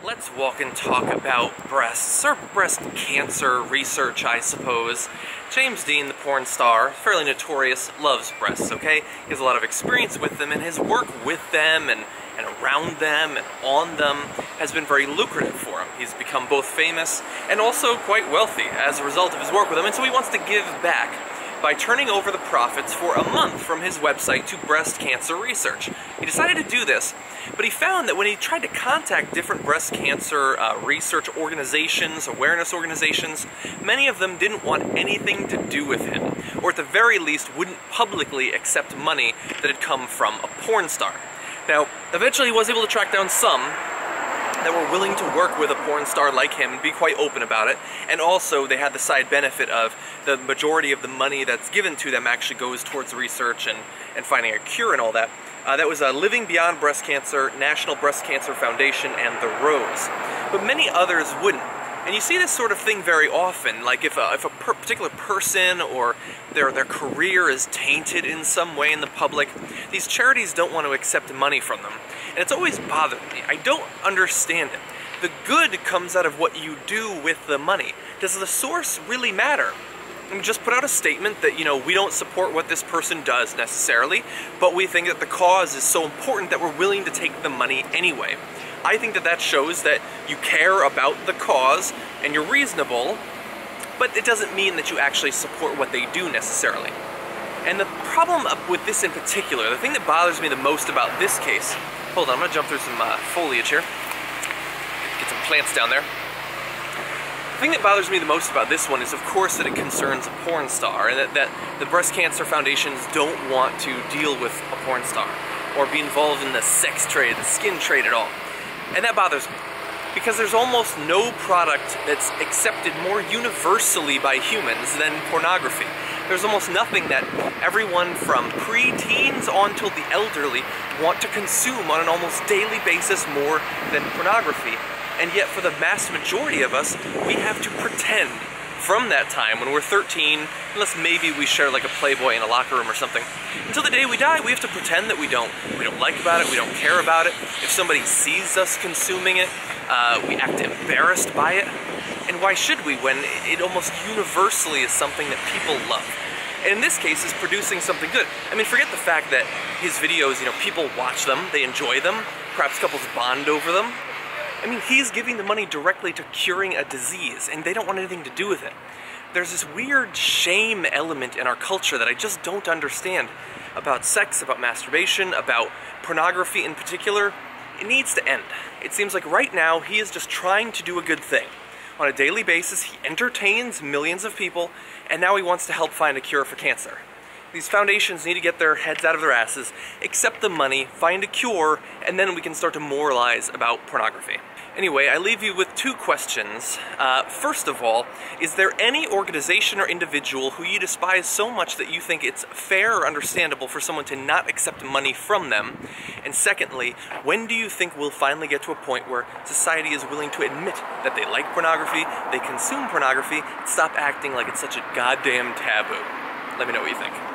Let's walk and talk about breasts, or breast cancer research, I suppose. James Deen, the porn star, fairly notorious, loves breasts, okay? He has a lot of experience with them, and his work with them and around them and on them has been very lucrative for him. He's become both famous and also quite wealthy as a result of his work with them, and so he wants to give back by turning over the profits for a month from his website to breast cancer research. He decided to do this, but he found that when he tried to contact different breast cancer research organizations, awareness organizations, many of them didn't want anything to do with him, or at the very least wouldn't publicly accept money that had come from a porn star. Now, eventually he was able to track down some that were willing to work with a porn star like him and be quite open about it, and also they had the side benefit of the majority of the money that's given to them actually goes towards research and finding a cure and all that. That was Living Beyond Breast Cancer, National Breast Cancer Foundation, and The Rose. But many others wouldn't. And you see this sort of thing very often, like if a particular person or their career is tainted in some way in the public, these charities don't want to accept money from them. And it's always bothered me. I don't understand it. The good comes out of what you do with the money. Does the source really matter? And just put out a statement that, you know, we don't support what this person does necessarily, but we think that the cause is so important that we're willing to take the money anyway. I think that that shows that you care about the cause and you're reasonable, but it doesn't mean that you actually support what they do necessarily. And the problem with this in particular, the thing that bothers me the most about this case, hold on, I'm gonna jump through some foliage here, get some plants down there. The thing that bothers me the most about this one is, of course, that it concerns a porn star, and that the breast cancer foundations don't want to deal with a porn star or be involved in the sex trade, the skin trade at all. And that bothers me, because there's almost no product that's accepted more universally by humans than pornography. There's almost nothing that everyone from pre-teens on till the elderly want to consume on an almost daily basis more than pornography. And yet for the mass majority of us, we have to pretend from that time when we're 13, unless maybe we share like a Playboy in a locker room or something, until the day we die, we have to pretend that we don't like about it, we don't care about it. If somebody sees us consuming it, we act embarrassed by it. And why should we, when it almost universally is something that people love? And in this case, is producing something good. I mean, forget the fact that his videos, you know, people watch them, they enjoy them, perhaps couples bond over them. I mean, he's giving the money directly to curing a disease, and they don't want anything to do with it. There's this weird shame element in our culture that I just don't understand about sex, about masturbation, about pornography in particular. It needs to end. It seems like right now he is just trying to do a good thing. On a daily basis, he entertains millions of people, and now he wants to help find a cure for cancer. These foundations need to get their heads out of their asses, accept the money, find a cure, and then we can start to moralize about pornography. Anyway, I leave you with two questions. First of all, is there any organization or individual who you despise so much that you think it's fair or understandable for someone to not accept money from them? And secondly, when do you think we'll finally get to a point where society is willing to admit that they like pornography, they consume pornography, and stop acting like it's such a goddamn taboo? Let me know what you think.